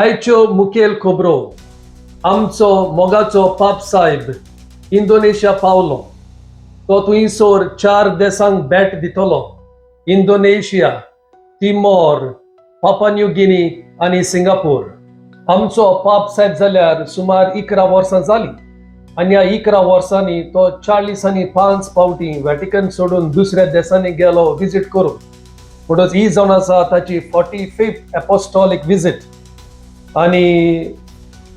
आयच्यो मुखेल खबरो. आमचो मोगाचो पाप साहेब इंडोनेशिया पावलो. तो थंयसर 4 देशांक भेट दितलो. इंडोनेशिया, तिमोर, पापा न्यू गिनी आणि सिंगापूर. आमचो पाप साहेब जाल्यार सुमार 11 वर्सां जाली आणि ह्या 11 वर्सांनी तो 40 फावटी व्हॅटिकन सोडून दुसऱ्या देशांनी गेलो विजीट करून. म्हणून ही जावन आसा ताची 45th एपोस्टॉलिक विजीट. आणि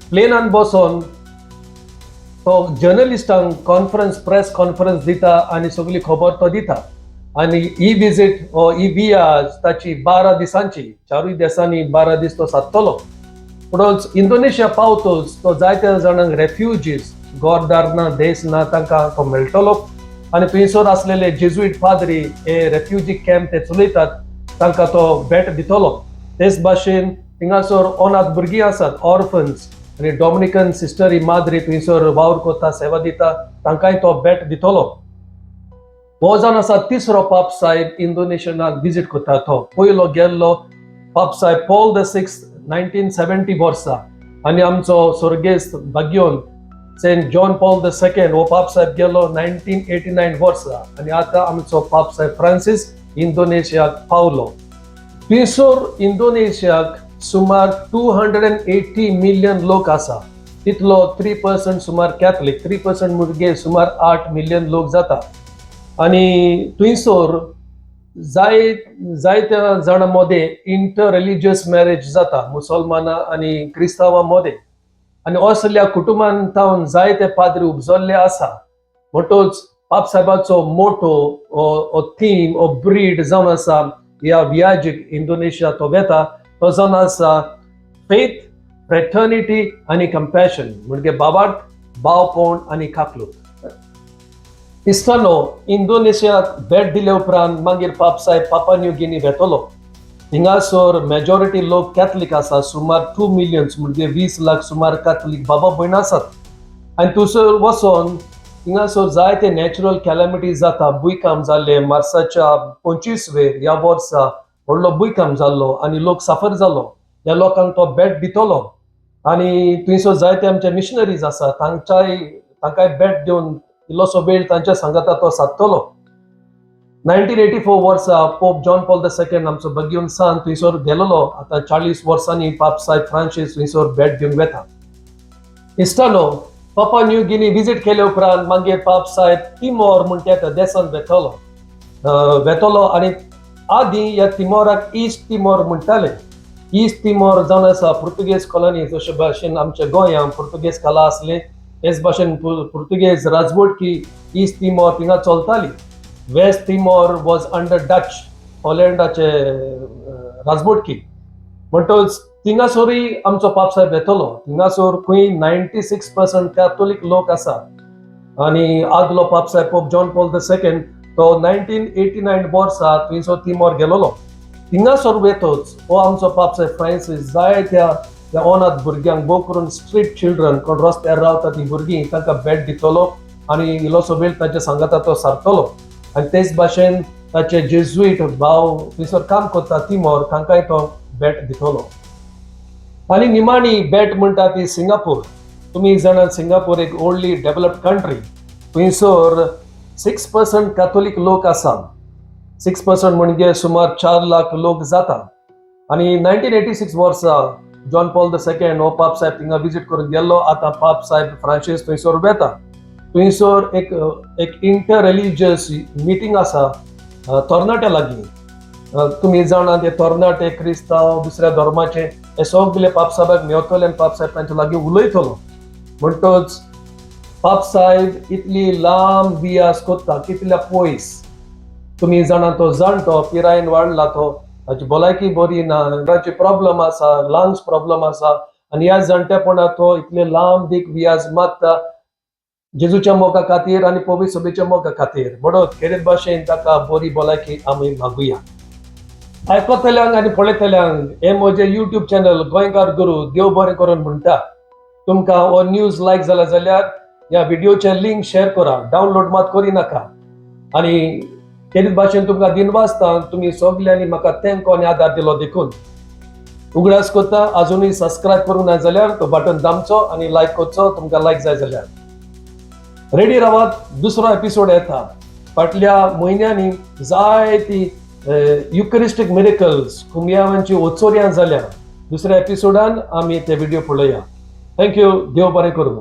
प्लेनान बसून तो जर्नलिस्टांक प्रेस कॉन्फरन्स दिता आणि सगळी खबर तो दिता. आणि ही विजीट ही वियाज ताची 12 दिसांची, 4 देशांनी 12 दीस तो साधतलो. म्हणून इंडोनेशिया पावतोच तो जायत्या जाणांक रेफ्युजीज, घरदार ना, देश ना, तांकां तो मेळटलो. आणि थंयसर आसलेले जेजुईट पाद्री हे रेफ्युजी कॅम्प ते चलयतात तांकां तो भेट दितलो. तेच भाशेन हिंगासर अनाथ भुरगीं आसात, ऑर्फन्स, आणि डॉमिनिकन सिस्टरी माद्री थंयसर वावर करता, सेवा दिता, तांकांय तो भेट दितलो. हो जावन आसा तिसरो पाप साहेब इंडोनेशियाक विजीट करता. तो पयलो गेल्लो पाप साहेब पॉल द 6th 1970 वर्सा. आणि आमचो स्वर्गेस्त भाग्योन saint John Paul the 2nd हो पाप साहेब गेलो 1989 वर्सा. आणि आता आमचो पाप साहेब फ्रांसीस इंडोनेशियाक पावलो. थंयसर इंडोनेशियाक सुमार 280 मिलियन लोक आसा. तितलो 3% सुमार कॅथलीक, 3% मुर्गे, सुमार 8 मिलियन लोक जाता. आणि थंयसर जायत्या जाणां मदें इंटर रिलिजियस मॅरेज जाता, मुसलमानां आणि क्रिस्तांवां मदें. आणि असल्या कुटुंबान तावन जायते पाद्री उपजल्ले आसा. म्हणटच पाप साहेबाचो मोटो थीम ब्रीड जावन आसा ह्या वियाजीक इंडोनेशिया तो वेता. तो जावन आसा फेथ, फ्रेटर्निटी आणि कंपॅशन, म्हणजे बाबाट, भावपण आणि काकलूत. इस्तानो इंडोनेशियाक भेट दिले उपरांत मागीर पाप साहेब पापा न्यू गिनी वेतलो. हिंगासर मेजॉरिटी लोक कॅथलीक आसा, सुमार 2 मिलियन्स, म्हणजे 20 लाख सुमार कॅथलीक बाबा भयण आसात. आणि थंयसर वचोन हिंगासर जायते नॅचरल कॅलॅमिटी जाता. भुंयकांप जाल्ले मार्साच्या 25वेर ह्या वर्सा व्हडलो भुंयकांप जाल्लो आणि लोक सफर जालो. ह्या लोकांक तो भेट दितलो. आणि थंयसर जायते आमचे मिशनरीज आसा, तांकांय भेट दिवन इल्लोसो वेळ तांच्या सांगाता तो साधतलो. 1984 वर्सा pope John Paul the 2nd आमचो भगिवन सांत थंयसर गेलोलो. आता 40 वर्सांनी पाप साहेब फ्रांसीस थंयसर भेट दिवंक वेता. इस्तानो पापा न्यू गिनी विजीट केले उपरांत मागीर पाप साहेब तिमोर म्हणटा त्या देशांत वेतलो. आणि आदीं ह्या तिमोराक ईस्ट तिमोर म्हणटाले. ईस्ट तिमोर जावन आसा पुर्तुगेज कॉलनी. जशे भाशेन आमच्या गोंयांत पुर्तुगेज कला आसले, तेच भाशेन पुर्तुगेज राजवटकी ईस्ट तिमोर थिंगा चलताली. West Timor was under Dutch, हॉलँडाचे राजवटकी. म्हणटच थिंगासरूय आमचो पाप साहेब येतलो. थिंगासर खंय 96% कॅथोलीक लोक आसा. आणि आदलो पाप साहेब pope John Paul the 2nd तो 1989 वर्सा थंयसर तिमोर गेलोलो. थिंगासर वेतोच हो आमचो पाप साहेब फ्रांसीस जायत्या अनाथ भुरग्यांक, भोव करून स्ट्रीट चिल्ड्रन कोण रस्त्यार रावता ती भुरगीं, तांकां भेट दितलो. आणि इल्लोसो वेळ तांच्या सांगाता तो सारतलो. आणि तेच भाशेन ताचे जेजुईट भाव थंयसर काम करता तिमोर, तांकांय तो भेट दितलो. आणि निमाणी भेट म्हणटा ती सिंगापूर. तुमी जाणात सिंगापूर एक ओल्डली डेव्हलप्ड कंट्री. थंयसर 6% कॅथोलीक लोक आसा. 6% म्हणजे सुमार 4 लाख लोक जाता. आणि 1986 वर्सा जॉन पॉल द 2nd हो पाप साहेब थिंगा विजीट करून गेल्लो. आता पाप साहेब फ्रांसीस थंयसर वेता. थंयसर एक इंटर रिलिजियस मिटींग आसा तरणाट्या लागीं. तुमी जाणात हे तरणाटे क्रिस्तांव, दुसऱ्या धर्माचे, हे सगळे पाप साहेबाक मेवतले आनी पाप साहेब तांच्या लागीं उलयतलो. म्हणटच पाप साहेब इतली लांब वियास करता, कितल्या पयस. तुमी जाणा तो जाणटो, पिरायेन वाडला तो, ताची भलायकी बरी ना, ताची प्रॉब्लेम आसा, लंग्स प्रॉब्लेम आसा. आणि ह्या जाणटेपणात तो इतले लांब दीक वियाज मागता जेजूच्या मोगा खातीर आणि पवित्र सभेच्या मोगा खातीर. म्हणून खेरीत भाशेन ताका बरी भलायकी आमी मागुया. आयकतल्यांक आणि पळयतल्यांक हे म्हजे यूट्यूब चॅनल गोंयकार गुरू देव बरें करून म्हणटा. तुमकां हो न्यूज लायक जाला जाल्यार ह्या व्हिडिओचे लिंक शेअर करा, डावनलोड मात करी नाका. आणि खेरीत भाशेन तुमकां दिनवासता तुमी सगल्यांनी म्हाका तेंको आनी आदार दिलो देखून. उगडास कोता अजूनही सबस्क्राईब करूंक ना जाल्यार तो बटन दामचो आणि लायक करचो तुमकां लायक जाय जाल्यार रेडी रावात दुसरो एपिसोड येता फाटल्या म्हयन्यांनी जायती युकरिस्टीक मिरेकल्स कुमियावांची ओचोऱ्यां जाल्या दुसऱ्या एपिसोडान आमी ते व्हिडिओ पळोवया थँक्यू देव बरें करूं